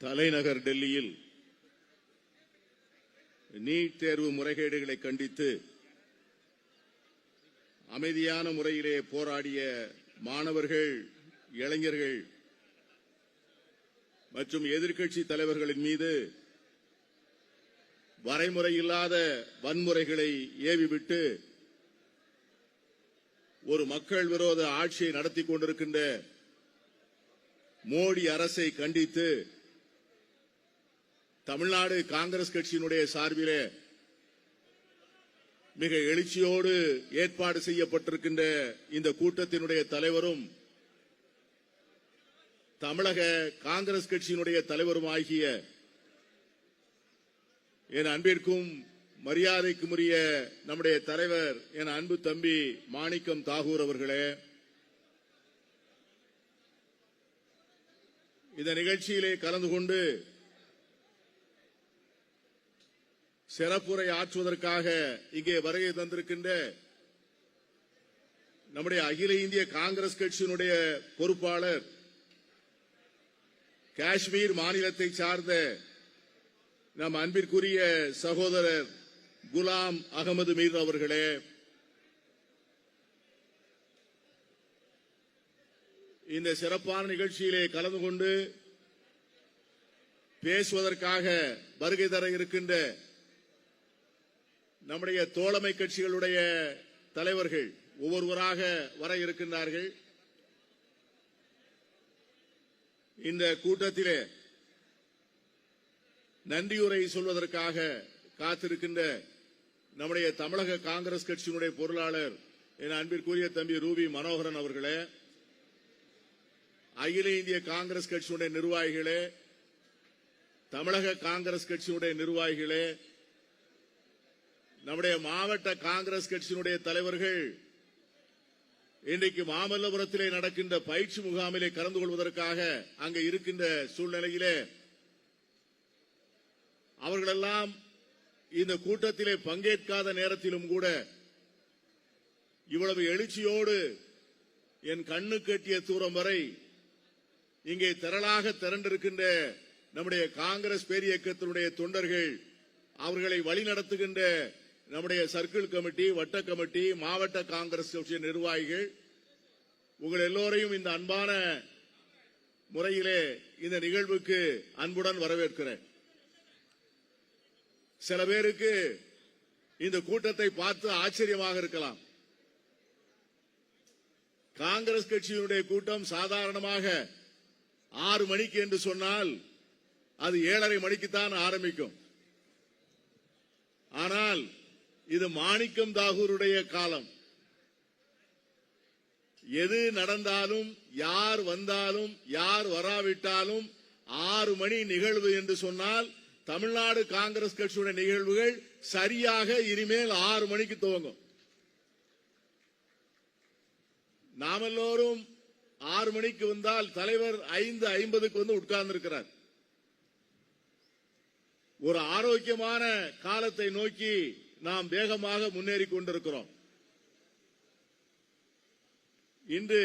தலைநகர் டெல்லியில் நீட் தேர்வு முறைகேடுகளை கண்டித்து அமைதியான முறையிலே போராடிய மாணவர்கள், இளைஞர்கள் மற்றும் எதிர்க்கட்சி தலைவர்களின் மீது வரைமுறையில்லாத வன்முறைகளை ஏவிவிட்டு ஒரு மக்கள் விரோத ஆட்சியை நடத்தி கொண்டிருக்கின்ற மோடி அரசை கண்டித்து தமிழ்நாடு காங்கிரஸ் கட்சியினுடைய சார்பிலே மிக எழுச்சியோடு ஏற்பாடு செய்யப்பட்டிருக்கின்ற இந்த கூட்டத்தினுடைய தலைவரும் தமிழக காங்கிரஸ் கட்சியினுடைய தலைவருமாகிய என் அன்பிற்கும் மரியாதைக்குரிய நம்முடைய தலைவர் என் அன்பு தம்பி மாணிக்கம் தாகூர் அவர்களே, இந்த நிகழ்ச்சியிலே கலந்து கொண்டு சிறப்புரை ஆற்றுவதற்காக இங்கே வருகை தந்திருக்கின்ற நம்முடைய அகில இந்திய காங்கிரஸ் கட்சியினுடைய பொறுப்பாளர், காஷ்மீர் மாநிலத்தை சார்ந்த நம் அன்பிற்குரிய சகோதரர் குலாம் அகமது மீர் அவர்களே, இந்த சிறப்பான நிகழ்ச்சியிலே கலந்து கொண்டு பேசுவதற்காக வருகை தர இருக்கின்ற நம்முடைய தோழமை கட்சிகளுடைய தலைவர்கள் ஒவ்வொருவராக வர இருக்கின்றார்கள். இந்த கூட்டத்திலே நன்றியுரை சொல்வதற்காக காத்திருக்கின்ற நம்முடைய தமிழக காங்கிரஸ் கட்சியினுடைய பொருளாளர் என் அன்பிற்குரிய தம்பி ரூபி மனோகரன் அவர்களே, அகில இந்திய காங்கிரஸ் கட்சியினுடைய நிர்வாகிகளே, தமிழக காங்கிரஸ் கட்சியினுடைய நிர்வாகிகளே, நம்முடைய மாவட்ட காங்கிரஸ் கட்சியினுடைய தலைவர்கள் இன்றைக்கு மாமல்லபுரத்திலே நடக்கின்ற பயிற்சி முகாமிலே கலந்து கொள்வதற்காக அங்கே இருக்கின்ற சூழ்நிலையிலே அவர்களெல்லாம் இந்த கூட்டத்திலே பங்கேற்காத நேரத்திலும் கூட இவ்வளவு எழுச்சியோடு என் கண்ணு கட்டிய தூரம் வரை இங்கே திரளாக திரண்டிருக்கின்ற நம்முடைய காங்கிரஸ் பேரியக்கத்தினுடைய தொண்டர்கள், அவர்களை வழிநடத்துகின்ற நம்முடைய சர்க்கிள் கமிட்டி, வட்ட கமிட்டி, மாவட்ட காங்கிரஸ் கட்சி நிர்வாகிகள், உங்கள் எல்லோரையும் இந்த அன்பான முறையிலே இந்த நிகழ்வுக்கு அன்புடன் வரவேற்கிறேன். சில பேருக்கு இந்த கூட்டத்தை பார்த்து ஆச்சரியமாக இருக்கலாம். காங்கிரஸ் கட்சியினுடைய கூட்டம் சாதாரணமாக 6 மணிக்கு என்று சொன்னால் அது 7:30 மணிக்குத்தான் ஆரம்பிக்கும். ஆனால் இது மாணிக்கம் தாகூருடைய காலம். எது நடந்தாலும், யார் வந்தாலும், யார் வராவிட்டாலும் 6 மணி நிகழ்வு என்று சொன்னால் தமிழ்நாடு காங்கிரஸ் கட்சியுடைய நிகழ்வுகள் சரியாக இனிமேல் 6 மணிக்கு துவங்கும். நாம் எல்லோரும் 6 மணிக்கு வந்தால் தலைவர் 5:50 வந்து உட்கார்ந்து இருக்கிறார். ஒரு ஆரோக்கியமான காலத்தை நோக்கி நாம் வேகமாக முன்னேறி கொண்டிருக்கிறோம். இன்று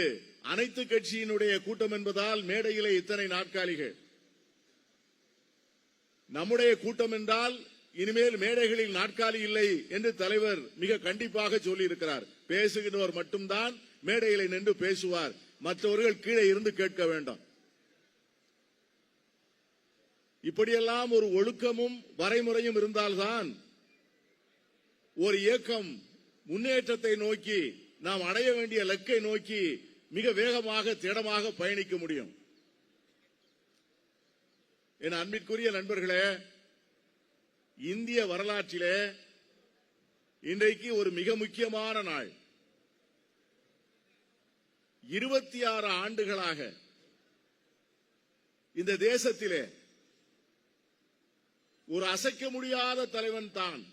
அனைத்து கட்சியினுடைய கூட்டம் என்பதால் மேடையிலே இத்தனை நாற்காலிகள். நம்முடைய கூட்டம் என்றால் இனிமேல் மேடைகளில் நாற்காலி இல்லை என்று தலைவர் மிக கண்டிப்பாக சொல்லியிருக்கிறார். பேசுகிறவர் மட்டும்தான் மேடையிலே நின்று பேசுவார், மற்றவர்கள் கீழே இருந்து கேட்க வேண்டாம். இப்படியெல்லாம் ஒரு ஒழுக்கமும் வரைமுறையும் இருந்தால்தான் ஒரு இயக்கம் முன்னேற்றத்தை நோக்கி, நாம் அடைய வேண்டிய இலக்கை நோக்கி மிக வேகமாக திடமாக பயணிக்க முடியும். என் அன்பிற்குரிய நண்பர்களே, இந்திய வரலாற்றிலே இன்றைக்கு ஒரு மிக முக்கியமான நாள். 26 ஆண்டுகளாக இந்த தேசத்திலே ஒரு அசைக்க முடியாத தலைவன் தான்,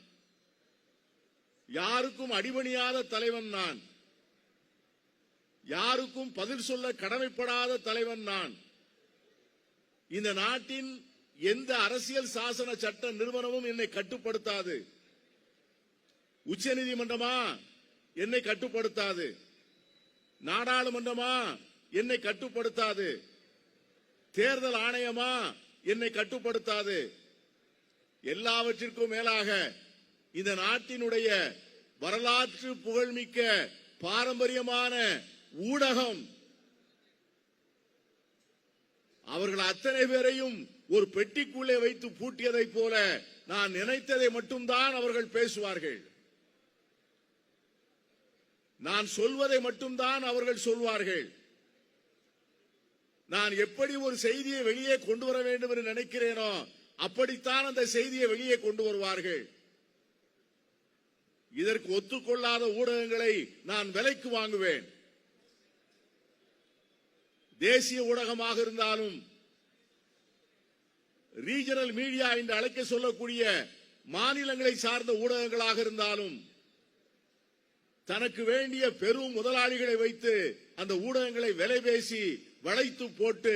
யாருக்கும் அடிபணியாத தலைவன் நான், யாருக்கும் பதில் சொல்ல கடமைப்படாத தலைவன் நான். இந்த நாட்டின் எந்த அரசியல் சாசன சட்ட நிறுவனமும் என்னை கட்டுப்படுத்தாது. உச்சநீதிமன்றமா என்னை கட்டுப்படுத்தாது, நாடாளுமன்றமா என்னை கட்டுப்படுத்தாது, தேர்தல் ஆணையமா என்னை கட்டுப்படுத்தாது. எல்லாவற்றிற்கும் மேலாக இந்த நாட்டினுடைய வரலாற்று புகழ்மிக்க பாரம்பரியமான ஊடகம் அவர்கள் அத்தனை பேரையும் ஒரு பெட்டிக்குள்ளே வைத்து பூட்டியதை போல நான் நினைத்ததை மட்டும்தான் அவர்கள் பேசுவார்கள். நான் சொல்வதை மட்டும்தான் அவர்கள் சொல்வார்கள். நான் எப்படி ஒரு செய்தியை வெளியே கொண்டு வர வேண்டும் என்று நினைக்கிறேனோ அப்படித்தான் அந்த செய்தியை வெளியே கொண்டு வருவார்கள். இதற்கு ஒத்துக்கொள்ளாத ஊடகங்களை நான் விலைக்கு வாங்குவேன். தேசிய ஊடகமாக இருந்தாலும் ரீஜனல் மீடியா என்று அழைக்க சொல்லக்கூடிய மாநிலங்களை சார்ந்த ஊடகங்களாக இருந்தாலும் தனக்கு வேண்டிய பெரும் முதலாளிகளை வைத்து அந்த ஊடகங்களை விலை பேசி வளைத்து போட்டு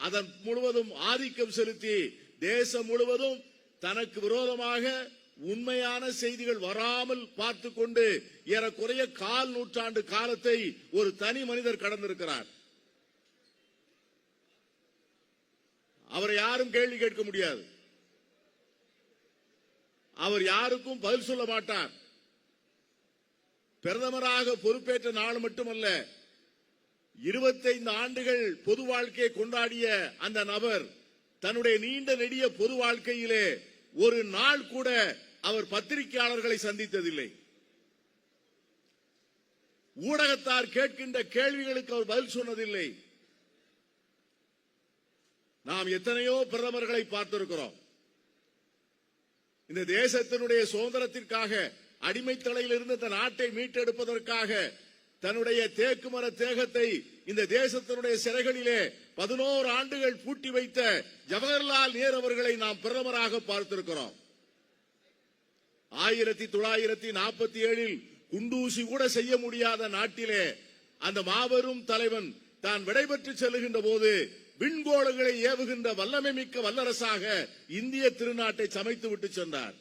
அதன் முழுவதும் ஆதிக்கம் செலுத்தி தேசம் முழுவதும் தனக்கு விரோதமாக உண்மையான செய்திகள் வராமல் பார்த்து கொண்டு ஏறக்குறைய 1/4 நூற்றாண்டு காலத்தை ஒரு தனி மனிதர் கடந்திருக்கிறார். அவரை யாரும் கேள்வி கேட்க முடியாது. அவர் யாருக்கும் பதில் சொல்ல மாட்டார். பிரதமராக பொறுப்பேற்ற நாள் மட்டுமல்ல, 25 ஆண்டுகள் பொது வாழ்க்கையை கொண்டாடிய அந்த நபர் தன்னுடைய நீண்ட நெடிய பொது வாழ்க்கையிலே ஒரு நாள் கூட அவர் பத்திரிகையாளர்களை சந்தித்ததில்லை. ஊடகத்தார் கேட்கின்ற கேள்விகளுக்கு அவர் பதில் சொன்னதில்லை. நாம் எத்தனையோ பிரதமர்களை பார்த்திருக்கிறோம். இந்த தேசத்தினுடைய சுதந்திரத்திற்காக அடிமைத்தலையில் இருந்து இந்த நாட்டை மீட்டெடுப்பதற்காக தன்னுடைய தேக்கு மர தேகத்தை இந்த தேசத்தினுடைய சிறைகளிலே 11 ஆண்டுகள் பூட்டி வைத்த ஜவஹர்லால் நேரு அவர்களை நாம் பிரதமராக பார்த்திருக்கிறோம். 1947 குண்டூசி கூட செய்ய முடியாத நாட்டிலே அந்த மாபெரும் தலைவன் தான் விடைபெற்று செல்லுகின்ற போது விண்கோளங்களை ஏவுகின்ற வல்லமை மிக்க வல்லரசாக இந்திய திருநாட்டை சமைத்து விட்டு சென்றார்.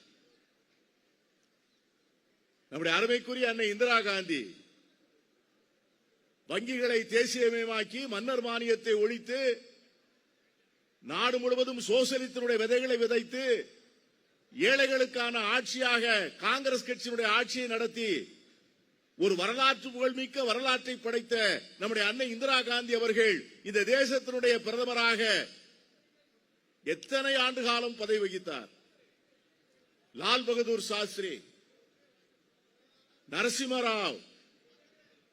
நம்முடைய அருமைக்குரிய அன்னை இந்திரா காந்தி வங்கிகளை தேசியமயமாக்கி மன்னர் மானியத்தை ஒழித்து நாடு முழுவதும் சோசலிசத்தினுடைய விதைகளை விதைத்து ஏழைகளுக்கான ஆட்சியாக காங்கிரஸ் கட்சியினுடைய ஆட்சியை நடத்தி ஒரு வரலாற்று புகழ்மிக்க வரலாற்றை படைத்த நம்முடைய அன்னை இந்திரா காந்தி அவர்கள் இந்த தேசத்தினுடைய பிரதமராக எத்தனை ஆண்டு காலம் பதவி வகித்தார். லால் பகதூர் சாஸ்திரி, நரசிம்மராவ்,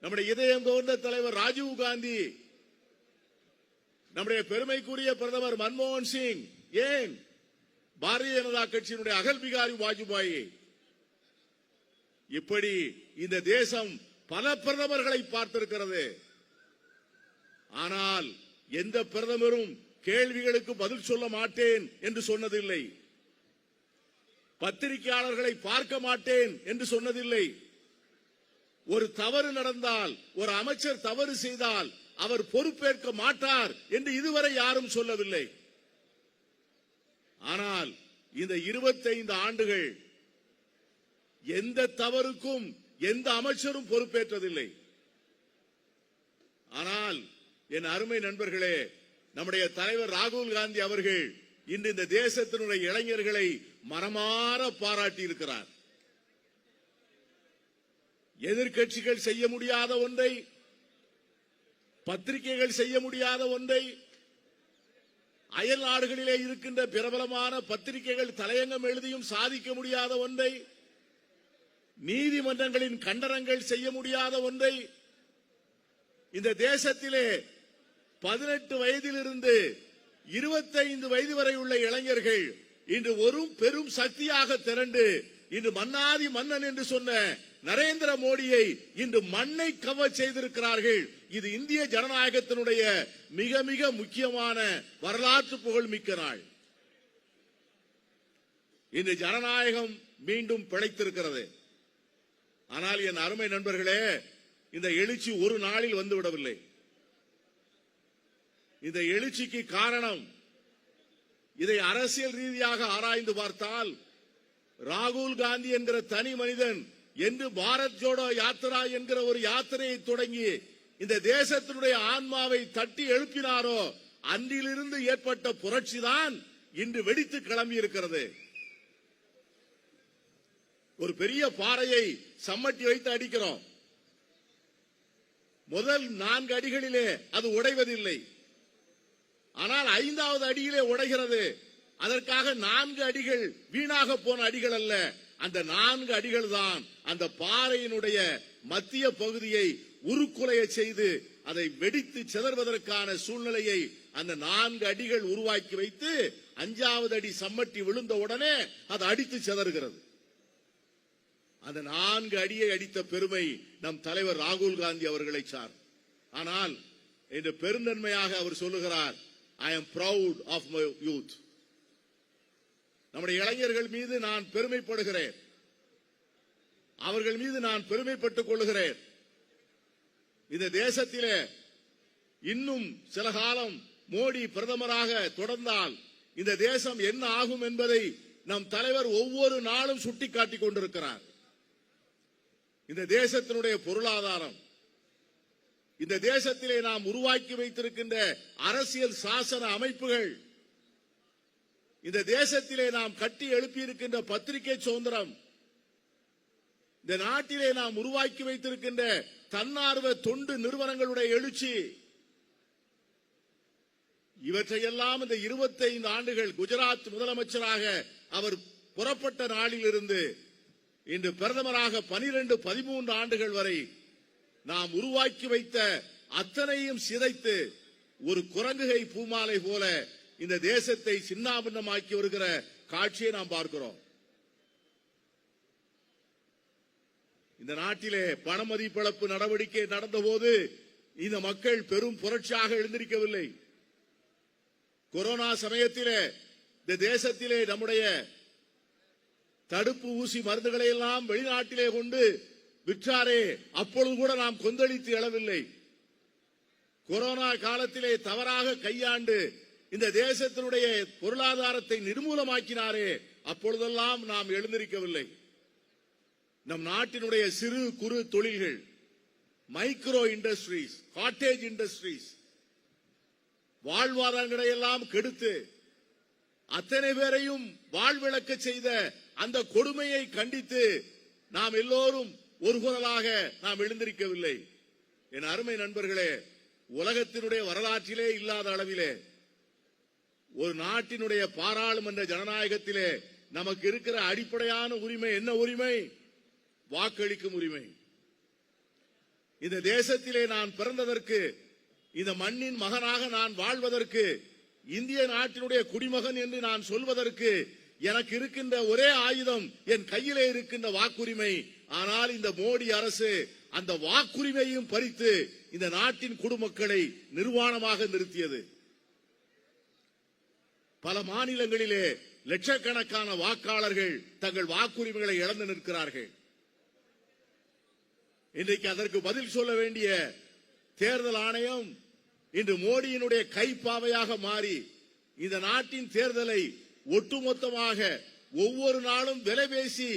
நம்முடைய இதயம் கவர்ந்த தலைவர் ராஜீவ் காந்தி, நம்முடைய பெருமைக்குரிய பிரதமர் மன்மோகன் சிங், ஏன் பாரதிய ஜனதா கட்சியினுடைய அகல் பிகாரி வாஜ்பாய், இப்படி இந்த தேசம் பல பிரதமர்களை பார்த்திருக்கிறது. ஆனால் எந்த பிரதமரும் கேள்விகளுக்கு பதில் சொல்ல மாட்டேன் என்று சொன்னதில்லை. பத்திரிகையாளர்களை பார்க்க மாட்டேன் என்று சொன்னதில்லை. ஒரு தவறு நடந்தால், ஒரு அமைச்சர் தவறு செய்தால் அவர் பொறுப்பேற்க மாட்டார் என்று இதுவரை யாரும் சொல்லவில்லை. ஆனால் இந்த 25 ஆண்டுகள் எந்த தவறுக்கும் எந்த அமைச்சரும் பொறுப்பேற்றதில்லை. ஆனால் என் அருமை நண்பர்களே, நம்முடைய தலைவர் ராகுல் காந்தி அவர்கள் இன்று இந்த தேசத்தினுடைய இளைஞர்களை மனமாற பாராட்டி இருக்கிறார். எதிர்க்கட்சிகள் செய்ய முடியாத ஒன்றை, பத்திரிகைகள் செய்ய முடியாத ஒன்றை, அயல் நாடுகளிலே இருக்கின்ற பிரபலமான பத்திரிகைகள் தலையங்கம் எழுதியும் சாதிக்க முடியாத ஒன்றை, நீதிமன்றங்களின் கண்டனங்கள் செய்ய முடியாத ஒன்றை, இந்த தேசத்திலே 18 வயதிலிருந்து 25 வயது வரை உள்ள இளைஞர்கள் இன்று ஒரு பெரும் சக்தியாக திரண்டு இன்று மன்னாதி மன்னன் என்று சொன்ன நரேந்திர மோடியை இன்று மண்ணை கவ செய்திருக்கிறார்கள். இது இந்திய ஜனநாயகத்தினுடைய மிக மிக முக்கியமான வரலாற்று புகழ்மிக்க நாள். இன்று ஜனநாயகம் மீண்டும் பிழைத்திருக்கிறது. ஆனால் என் அருமை நண்பர்களே, இந்த எழுச்சி ஒரு நாளில் வந்துவிடவில்லை. இந்த எழுச்சிக்கு காரணம், இதை அரசியல் ரீதியாக ஆராய்ந்து பார்த்தால், ராகுல் காந்தி என்கிற தனி மனிதன் என்று பாரத் ஜோடோ யாத்திரா என்கிற ஒரு யாத்திரையை தொடங்கி இந்த தேசத்தினுடைய ஆன்மாவை தட்டி எழுப்பினாரோ அன்றிலிருந்து ஏற்பட்ட புரட்சி தான் இன்று வெடித்து கிளம்பி இருக்கிறது. ஒரு பெரிய பாறையை சம்மட்டி வைத்து அடிக்கிறோம். முதல் 4 அடிகளிலே அது உடைவதில்லை. ஆனால் 5வது அடியிலே உடைகிறது. அதற்காக 4 அடிகள் வீணாக போன அடிகள் அல்ல. அந்த 4 அடிகள் தான் அந்த பாறையினுடைய மத்திய பகுதியை உருக்குலைய செய்து அதை வெடித்து சிதறுவதற்கான சூழ்நிலையை அந்த 4 அடிகள் உருவாக்கி வைத்து 5வது அடி சம்மட்டி விழுந்த உடனே அது அடித்து சிதறுகிறது. அந்த 4 அடியை அடித்த பெருமை நம் தலைவர் ராகுல் காந்தி அவர்களை சார். ஆனால் இன்று பெருந்தன்மையாக அவர் சொல்லுகிறார், I am proud of my youth. நம்முடைய இளைஞர்கள் மீது நான் பெருமைப்படுகிறேன், அவர்கள் மீது நான் பெருமைப்பட்டுக் கொள்கிறேன். இந்த தேசத்திலே இன்னும் சில காலம் மோடி பிரதமராக தொடர்ந்தால் இந்த தேசம் என்ன ஆகும் என்பதை நம் தலைவர் ஒவ்வொரு நாளும் சுட்டிக்காட்டிக் கொண்டிருக்கிறார். இந்த தேசத்தினுடைய பொருளாதாரம், இந்த தேசத்திலே நாம் உருவாக்கி வைத்திருக்கின்ற அரசியல் சாசன அமைப்புகள், இந்த தேசத்திலே நாம் கட்டி எழுப்பியிருக்கின்ற பத்திரிகை சுதந்திரம், இந்த நாட்டிலே நாம் உருவாக்கி வைத்திருக்கின்ற தன்னார்வ தொண்டு நிறுவனங்களுடைய எழுச்சி, இவற்றையெல்லாம் இந்த 25 ஆண்டுகள் குஜராத் முதலமைச்சராக அவர் புறப்பட்ட நாளில் இருந்து இன்று பிரதமராக 12-13 ஆண்டுகள் வரை நாம் உருவாக்கி வைத்த அத்தனையும் சிதைத்து ஒரு குரங்குகை பூமாலை போல இந்த தேசத்தை சின்னாபின்னமாக்கி வருகிற காட்சியை நாம் பார்க்கிறோம். இந்த நாட்டிலே பணமதிப்பிழப்பு நடவடிக்கை நடந்தபோது இந்த மக்கள் பெரும் புரட்சியாக எழுந்திருக்கவில்லை. கொரோனா சமயத்திலே இந்த தேசத்திலே நம்முடைய தடுப்பு ஊசி மருந்துகளை எல்லாம் வெளிநாட்டிலே கொண்டு விற்றாரே, அப்பொழுது கூட நாம் கொந்தளித்து எழவில்லை. கொரோனா காலத்திலே தவறாக கையாண்டு இந்த தேசத்தினுடைய பொருளாதாரத்தை நிர்மூலமாக்கினாரே, அப்பொழுதெல்லாம் நாம் எழுந்திருக்கவில்லை. நம் நாட்டினுடைய சிறு குறு தொழில்கள், மைக்ரோ இண்டஸ்ட்ரீஸ், காட்டேஜ் இண்டஸ்ட்ரீஸ் வாழ்வாதாரங்களை எல்லாம் கெடுத்து அத்தனை பேரையும் வாழ்விழக்க செய்த அந்த கொடுமையை கண்டித்து நாம் எல்லோரும் ஒரு குரலாக நாம் எழுந்திருக்கவில்லை. என் அருமை நண்பர்களே, உலகத்தினுடைய வரலாற்றிலே இல்லாத அளவிலே ஒரு நாட்டினுடைய பாராளுமன்ற ஜனநாயகத்திலே நமக்கு இருக்கிற அடிப்படையான உரிமை என்ன உரிமை? வாக்களிக்கும் உரிமை. இந்த தேசத்திலே நான் பிறந்ததற்கு, இந்த மண்ணின் மகனாக நான் வாழ்வதற்கு, இந்திய நாட்டினுடைய குடிமகன் என்று நான் சொல்வதற்கு எனக்கு இருக்கின்ற ஒரே ஆயுதம் என் கையிலே இருக்கின்ற வாக்குரிமை. ஆனால் இந்த மோடி அரசு அந்த வாக்குரிமையும் பறித்து இந்த நாட்டின் குடிமக்களை நிர்வாணமாக நிறுத்தியது. பல மாநிலங்களிலே லட்சக்கணக்கான வாக்காளர்கள் தங்கள் வாக்குரிமைகளை இழந்து நிற்கிறார்கள். இன்றைக்கு அதற்கு பதில் சொல்ல வேண்டிய தேர்தல் ஆணையம் இன்று மோடியினுடைய கைப்பாவையாக மாறி இந்த நாட்டின் தேர்தலை ஒட்டுமொத்தமாக ஒவ்வொரு நாளும் விலை பேசி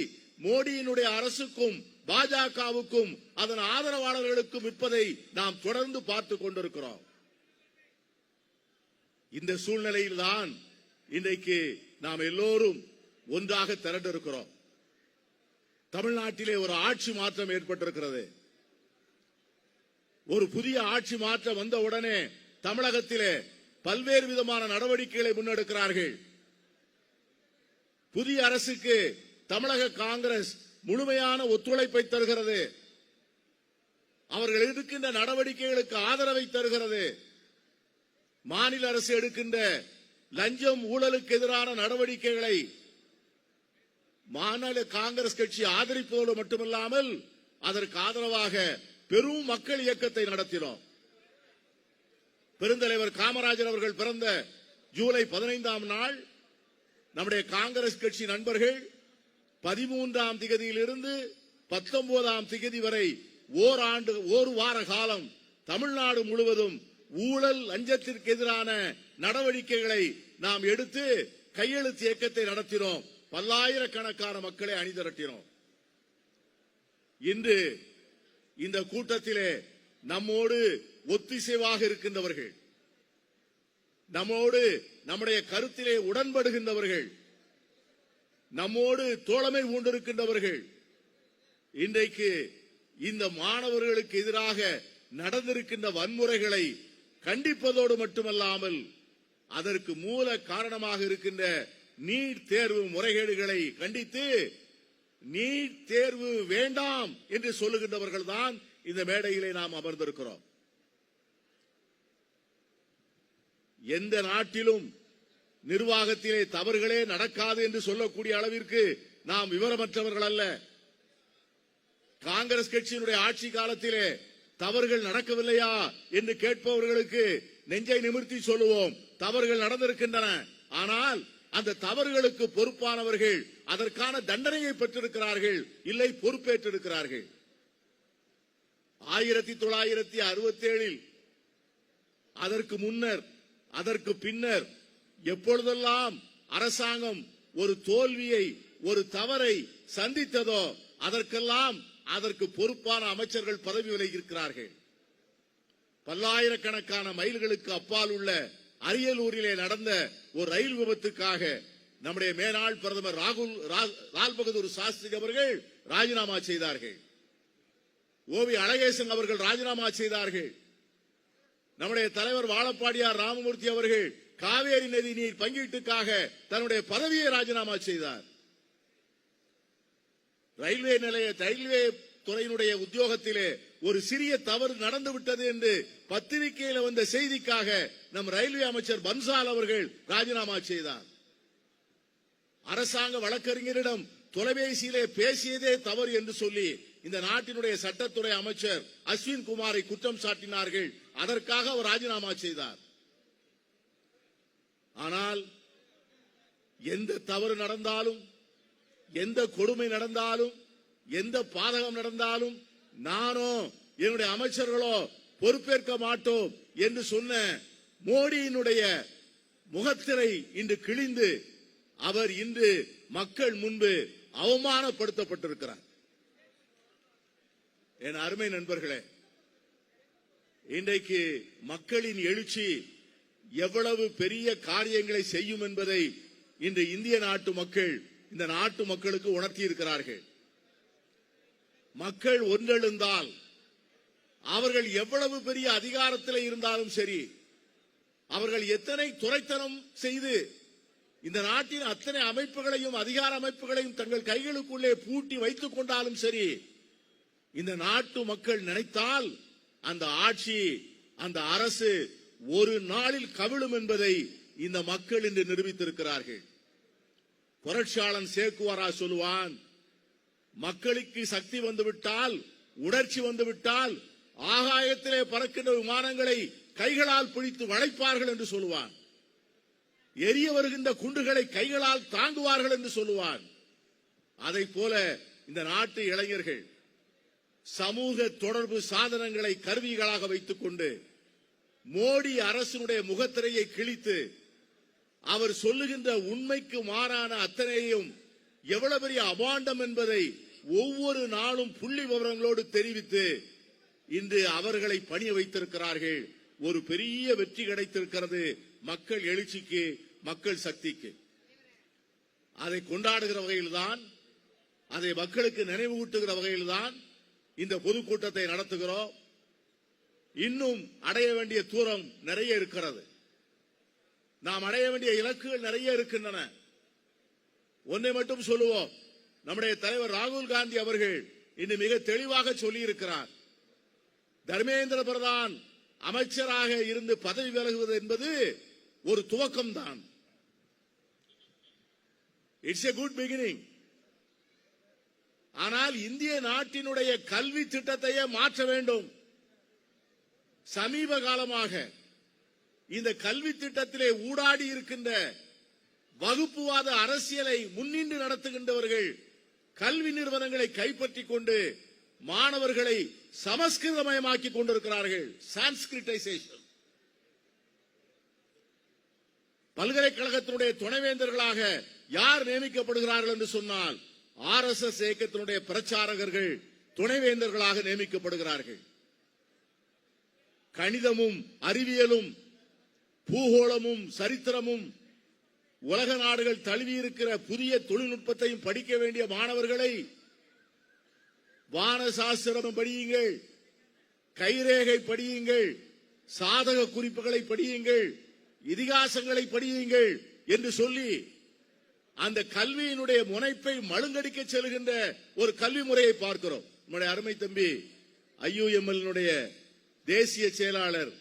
மோடியினுடைய அரசுக்கும் பாஜகவுக்கும் அதன் ஆதரவாளர்களுக்கும் விற்பதை நாம் தொடர்ந்து பார்த்துக் கொண்டிருக்கிறோம். இந்த சூழ்நிலையில்தான் இன்றைக்கு நாம் எல்லோரும் ஒன்றாக திரண்டிருக்கிறோம். தமிழ்நாட்டிலே ஒரு ஆட்சி மாற்றம் ஏற்பட்டிருக்கிறது. ஒரு புதிய ஆட்சி மாற்றம் வந்தவுடனே தமிழகத்திலே பல்வேறு விதமான நடவடிக்கைகளை முன்னெடுக்கிறார்கள். புதிய அரசுக்கு தமிழக காங்கிரஸ் முழுமையான ஒத்துழைப்பை தருகிறது. அவர்கள் எடுக்கின்ற நடவடிக்கைகளுக்கு ஆதரவை தருகிறது. மாநில அரசு எடுக்கின்ற லஞ்சம் ஊழலுக்கு எதிரான நடவடிக்கைகளை மாநில காங்கிரஸ் கட்சி ஆதரிப்பதோடு மட்டுமல்லாமல் அதற்கு ஆதரவாக பெரும் மக்கள் இயக்கத்தை நடத்தினோம். பெருந்தலைவர் காமராஜர் அவர்கள் பிறந்த ஜூலை 15ஆம் நாள் நம்முடைய காங்கிரஸ் கட்சி நண்பர்கள் 13ஆம் திகதியிலிருந்து 19ஆம் திகதி வரை ஒரு வார காலம் தமிழ்நாடு முழுவதும் ஊழல் லஞ்சத்திற்கு எதிரான நடவடிக்கைகளை நாம் எடுத்து கையெழுத்து இயக்கத்தை நடத்தினோம். பல்லாயிரக்கணக்கான மக்களை அணிதிரட்டினோம். இன்று இந்த கூட்டத்திலே நம்மோடு ஒத்திசைவாக இருக்கின்றவர்கள், நம்மோடு நம்முடைய கருத்திலே உடன்படுகின்றவர்கள், நம்மோடு தோழமை கொண்டிருக்கின்றவர்கள் இன்றைக்கு இந்த மாணவர்களுக்கு எதிராக நடந்திருக்கின்ற வன்முறைகளை கண்டிப்பதோடு மட்டுமல்லாமல் அதற்கு மூல காரணமாக இருக்கின்ற நீட் தேர்வு முறைகேடுகளை கண்டித்து நீட் தேர்வு வேண்டாம் என்று சொல்லுகின்றவர்கள் தான் இந்த மேடையிலே நாம் அமர்ந்திருக்கிறோம். எந்த நாட்டிலும் நிர்வாகத்திலே தவறுகளே நடக்காது என்று சொல்லக்கூடிய அளவிற்கு நாம் விவரமற்றவர்கள் அல்ல. காங்கிரஸ் கட்சியினுடைய ஆட்சி காலத்திலே தவறுகள் நடக்கவில்லையா என்று கேட்பவர்களுக்கு நெஞ்சை நிமிர்த்தி சொல்லுவோம், தவறுகள் நடந்திருக்கின்றன. ஆனால் அந்த தவறுகளுக்கு பொறுப்பானவர்கள் அதற்கான தண்டனையை பெற்றிருக்கிறார்கள், இல்லை பொறுப்பேற்றிருக்கிறார்கள். 1967 அதற்கு முன்னர் அதற்கு பின்னர் எப்பொழுதெல்லாம் அரசாங்கம் ஒரு தோல்வியை ஒரு தவறை சந்தித்ததோ அதற்கெல்லாம் அதற்கு பொறுப்பான அமைச்சர்கள் பதவி விலகியிருக்கிறார்கள். பல்லாயிரக்கணக்கான மைல்களுக்கு அப்பால் உள்ள அரியலூரிலே நடந்த ஒரு ரயில் விபத்துக்காக நம்முடைய மேனாள் பிரதமர் லால் பகதூர் சாஸ்திரி அவர்கள் ராஜினாமா செய்தார்கள். ஓவி அழகேசன் அவர்கள் ராஜினாமா செய்தார்கள். நம்முடைய தலைவர் வாழப்பாடியார் ராமமூர்த்தி அவர்கள் காவேரி நதி நீர் பங்கீட்டுக்காக தன்னுடைய பதவியை ராஜினாமா செய்தார். ரயில்வே துறையினுடைய உத்தியோகத்திலே ஒரு சிறிய தவறு நடந்துவிட்டது என்று பத்திரிகையில் வந்த செய்திக்காக நம் ரயில்வே அமைச்சர் பன்சால் அவர்கள் ராஜினாமா செய்தார். அரசாங்க வழக்கறிஞரிடம் தொலைபேசியிலே பேசியதே தவறு என்று சொல்லி இந்த நாட்டினுடைய சட்டத்துறை அமைச்சர் அஸ்வின் குமாரை குற்றம் சாட்டினார்கள். அதற்காக அவர் ராஜினாமா செய்தார். ஆனால் எந்த தவறு நடந்தாலும், எந்த கொடுமை நடந்தாலும், எந்த பாதகம் நடந்தாலும் நானோ என்னுடைய அமைச்சர்களோ பொறுப்பேற்க மாட்டோம் என்று சொன்ன மோடியினுடைய முகத்திரை இன்று கிழிந்து அவர் இன்று மக்கள் முன்பு அவமானப்படுத்தப்பட்டிருக்கிறார். என் அருமை நண்பர்களே, இன்றைக்கு மக்களின் எழுச்சி எவ்வளவு பெரிய காரியங்களை செய்யும் என்பதை இன்று இந்திய நாட்டு மக்கள் இந்த நாட்டு மக்களுக்கு உணர்த்தி இருக்கிறார்கள். மக்கள் ஒன்றெழுந்தால் அவர்கள் எவ்வளவு பெரிய அதிகாரத்தில் இருந்தாலும் சரி, அவர்கள் எத்தனை துரைத்தனம் செய்து இந்த நாட்டின் அத்தனை அமைப்புகளையும் அதிகார அமைப்புகளையும் தங்கள் கைகளுக்குள்ளே பூட்டி வைத்துக் கொண்டாலும் சரி, இந்த நாட்டு மக்கள் நினைத்தால் அந்த ஆட்சி அந்த அரசு ஒரு நாளில் கவிழும் என்பதை இந்த மக்கள் இன்று நிரூபித்திருக்கிறார்கள். புரட்சியாளன் சேக்குவாரா சொல்லுவான், மக்களுக்கு சக்தி வந்துவிட்டால், உணர்ச்சி வந்துவிட்டால் ஆகாயத்திலே பறக்கின்ற விமானங்களை கைகளால் பிடித்து வளைப்பார்கள் என்று சொல்லுவான். எரிய வருகின்ற குண்டுகளை கைகளால் தாங்குவார்கள் என்று சொல்லுவான். அதை போல இந்த நாட்டு இளைஞர்கள் சமூக தொடர்பு சாதனங்களை கருவிகளாக வைத்துக் கொண்டு மோடி அரசினுடைய முகத்திரையை கிழித்து அவர் சொல்லுகின்ற உண்மைக்கு மாறான அத்தனையும் எவ்வளவு பெரிய அபாண்டம் என்பதை ஒவ்வொரு நாளும் புள்ளி விவரங்களோடு தெரிவித்து இன்று அவர்களை பணிய வைத்திருக்கிறார்கள். ஒரு பெரிய வெற்றி கிடைத்திருக்கிறது மக்கள் எழுச்சிக்கு, மக்கள் சக்திக்கு. அதை கொண்டாடுகிற வகையில்தான், அதை மக்களுக்கு நினைவூட்டுகிற வகையில்தான் இந்த பொதுக்கூட்டத்தை நடத்துகிறோம். இன்னும் அடைய வேண்டிய தூரம் நிறைய இருக்கிறது. நாம் அடைய வேண்டிய இலக்குகள் நிறைய இருக்கின்றன. ஒன்றை மட்டும் சொல்லுவோம், நம்முடைய தலைவர் ராகுல் காந்தி அவர்கள் இன்று மிக தெளிவாக சொல்லியிருக்கிறார், தர்மேந்திர பிரதான் அமைச்சராக இருந்து பதவி விலகுவது என்பது ஒரு துவக்கம்தான். It's a good beginning. ஆனால் இந்திய நாட்டினுடைய கல்வி திட்டத்தையே மாற்ற வேண்டும். சமீப காலமாக இந்த கல்வி திட்டத்திலே ஊடாடி இருக்கின்ற வகுப்புவாத அரசியலை முன்னின்று நடத்துகின்றவர்கள் கல்வி நிறுவனங்களை கைப்பற்றிக் கொண்டு மாணவர்களை சமஸ்கிருதமயமாக்கிக் கொண்டிருக்கிறார்கள். சான்ஸ்கிரிட்டைசேஷன். பல்கலைக்கழகத்தினுடைய துணைவேந்தர்களாக யார் நியமிக்கப்படுகிறார்கள் என்று சொன்னால் RSS இயக்கத்தினுடைய பிரச்சாரகர்கள் துணைவேந்தர்களாக நியமிக்கப்படுகிறார்கள். கணிதமும் அறிவியலும் பூகோளமும் சரித்திரமும் உலக நாடுகள் தழுவி இருக்கிற புதிய தொழில்நுட்பத்தையும் படிக்க வேண்டிய மாணவர்களை வானசாஸ்திரம் படியுங்கள், கைரேகை படியுங்கள், சாதக குறிப்புகளை படியுங்கள், இதிகாசங்களை படியுங்கள் என்று சொல்லி அந்த கல்வியினுடைய முனைப்பை மழுங்கடிக்க செல்கின்ற ஒரு கல்வி முறையை பார்க்கிறோம். நம்முடைய அருமை தம்பி IUML தேசிய செயலாளர்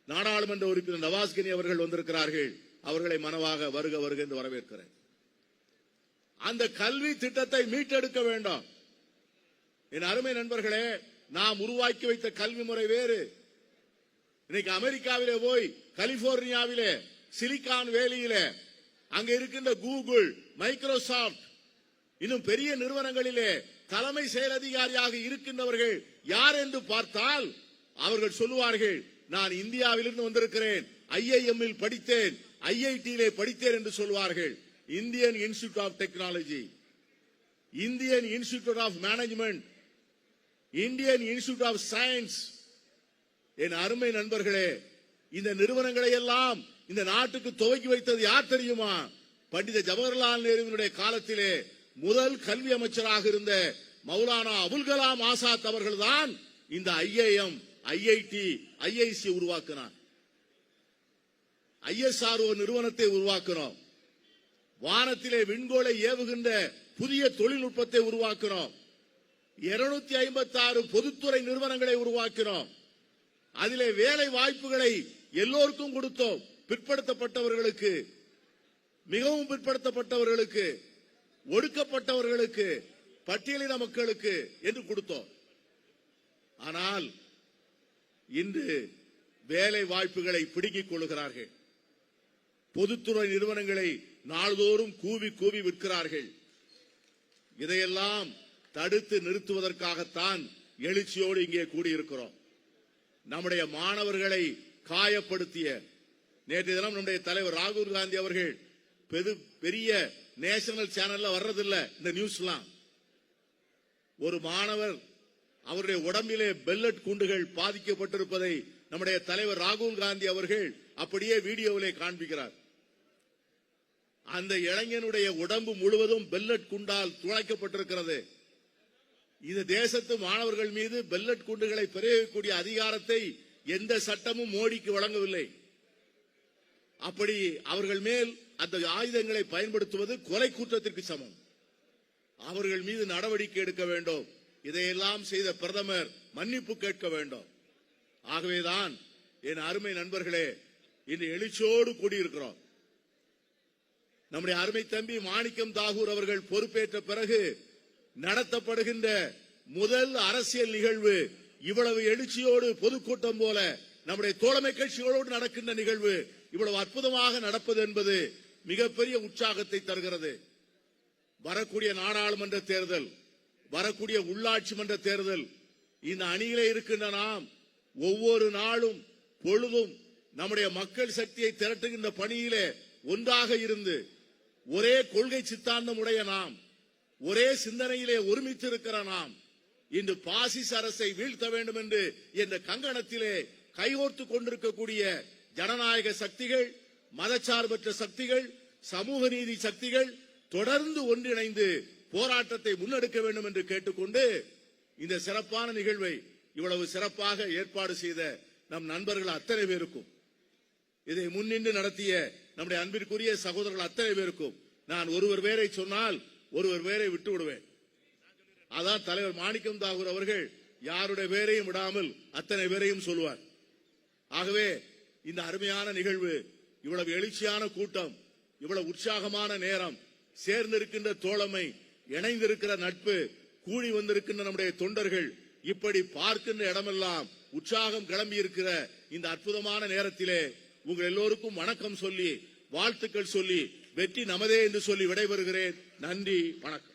நாடாளுமன்ற உறுப்பினர் நவாஸ்கனி அவர்கள் வந்திருக்கிறார்கள். அவர்களை மனவாக வருக வருக என்று வரவேற்கிறேன். அந்த கல்வி திட்டத்தை மீட்டெடுக்க வேண்டும். என் அருமை நண்பர்களே, நாம் உருவாக்கி வைத்த கல்வி முறை வேறு. இன்னைக்கு அமெரிக்காவிலே போய் கலிபோர்னியாவிலே சிலிகான் வேலியிலே அங்க இருக்கின்ற கூகுள், மைக்ரோசாப்ட் இன்னும் பெரிய நிறுவனங்களிலே தலைமை செயல் அதிகாரியாக இருக்கின்றவர்கள் யார் என்று பார்த்தால் அவர்கள் சொல்லுவார்கள், நான் இந்தியாவிலிருந்து வந்திருக்கிறேன், IIM படித்தேன், IIT படித்தேன் என்று சொல்வார்கள். Indian Institute of Technology, Indian Institute of Management, Indian Institute of Science. என் அருமை நண்பர்களே, இந்த நிறுவனங்களை எல்லாம் இந்த நாட்டுக்கு துவக்கி வைத்தது யார் தெரியுமா? பண்டித ஜவஹர்லால் நேருவினுடைய காலத்திலே முதல் கல்வி அமைச்சராக இருந்த மௌலானா அபுல் கலாம் ஆசாத் அவர்கள்தான் இந்த IIM, IIT, IIC உருவாக்கினார். ISRO நிறுவனத்தை உருவாக்கினோம். வானத்திலே விண்கோளை ஏவுகின்ற புதிய தொழில்நுட்பத்தை உருவாக்கினோம். 256 பொதுத்துறை நிறுவனங்களை உருவாக்கினோம். அதிலே வேலை வாய்ப்புகளை எல்லோருக்கும் கொடுத்தோம். பிற்படுத்தப்பட்டவர்களுக்கு, மிகவும் பிற்படுத்தப்பட்டவர்களுக்கு, ஒடுக்கப்பட்டவர்களுக்கு, பட்டியலின மக்களுக்கு என்று கொடுத்தோம். ஆனால் இன்று வேலை வாய்ப்புகளை பிடுங்கிக் கொள்கிறார்கள். பொதுத்துறை நிறுவனங்களை நாள்தோறும் கூவி கூவி விற்கிறார்கள். இதையெல்லாம் தடுத்து நிறுத்துவதற்காகத்தான் எழுச்சியோடு இங்கே கூடியிருக்கிறோம். நம்முடைய மாணவர்களை காயப்படுத்திய நேற்று தினம் நம்முடைய தலைவர் ராகுல் காந்தி அவர்கள் பெரிய நேஷனல் சேனல்ல வர்றதில்லை இந்த நியூஸ்லாம். ஒரு மாணவர் அவருடைய உடம்பிலே பெல்லட் குண்டுகள் பாதிக்கப்பட்டிருப்பதை நம்முடைய தலைவர் ராகுல் காந்தி அவர்கள் அப்படியே வீடியோவிலே காண்பிக்கிறார். அந்த இளைஞனுடைய உடம்பு முழுவதும் பெல்லட் குண்டால் துளைக்கப்பட்டிருக்கிறது. இந்த தேசத்து மாணவர்கள் மீது பெல்லட் குண்டுகளை பிரயோகிக்கக்கூடிய அதிகாரத்தை எந்த சட்டமும் மோடிக்கு வழங்கவில்லை. அப்படி அவர்கள் மேல் அந்த ஆயுதங்களை பயன்படுத்துவது கொலை குற்றத்திற்கு சமம். அவர்கள் மீது நடவடிக்கை எடுக்க வேண்டும். இதையெல்லாம் செய்த பிரதமர் மன்னிப்பு கேட்க வேண்டும். ஆகவேதான் என் அருமை நண்பர்களே, இன்று எழுச்சியோடு கூடியிருக்கிறோம். நம்முடைய அருமை தம்பி மாணிக்கம் தாகூர் அவர்கள் பொறுப்பேற்ற பிறகு நடத்தப்படுகின்ற முதல் அரசியல் நிகழ்வு இவ்வளவு எழுச்சியோடு பொதுக்கூட்டம் போல நம்முடைய தோழமை கட்சிகளோடு நடக்கின்ற நிகழ்வு இவ்வளவு அற்புதமாக நடப்பது என்பது மிகப்பெரிய உற்சாகத்தை தருகிறது. வரக்கூடிய நாடாளுமன்ற தேர்தல், வரக்கூடிய உள்ளாட்சி மன்ற தேர்தல், இந்த அணியிலே இருக்கின்ற நாம் ஒவ்வொரு நாளும் பொழுதும் நம்முடைய மக்கள் சக்தியை திரட்டுகின்ற பணியிலே ஒன்றாக இருந்து ஒரே கொள்கை சித்தாந்தம் உடைய நாம், ஒரே சிந்தனையிலே ஒருமித்து இருக்கிற நாம் இன்று பாசிச அரசை வீழ்த்த வேண்டும் என்று என்ற கங்கணத்திலே கைகோர்த்து கொண்டிருக்கக்கூடிய ஜனநாயக சக்திகள், மதச்சார்பற்ற சக்திகள், சமூக நீதி சக்திகள் தொடர்ந்து ஒன்றிணைந்து போராட்டத்தை முன்னெடுக்க வேண்டும் என்று கேட்டுக்கொண்டு இந்த சிறப்பான நிகழ்வை இவ்வளவு சிறப்பாக ஏற்பாடு செய்த நம் நண்பர்கள் அத்தனை பேருக்கும், இதை முன்னின்று நடத்திய நம்முடைய அன்பிற்குரிய சகோதரர்கள் அத்தனை பேருக்கும் நான் ஒருவர் பேரை சொன்னால் ஒருவர் பேரை விட்டு விடுவேன். அதான் தலைவர் மாணிக்கம் தாகூர் அவர்கள் யாருடைய பேரையும் விடாமல் அத்தனை பேரையும் சொல்வார். ஆகவே இந்த அருமையான நிகழ்வு, இவ்வளவு எழுச்சியான கூட்டம், இவ்வளவு உற்சாகமான நேரம், சேர்ந்திருக்கின்ற தோழமை, இணைந்திருக்கிற நட்பு, கூடி வந்திருக்கின்ற நம்முடைய தொண்டர்கள், இப்படி பார்க்கின்ற இடமெல்லாம் உற்சாகம் கிளம்பி இருக்கிற இந்த அற்புதமான நேரத்திலே உங்கள் எல்லோருக்கும் வணக்கம் சொல்லி, வாழ்த்துக்கள் சொல்லி, வெற்றி நமதே என்று சொல்லி விடைபெறுகிறேன். நன்றி, வணக்கம்.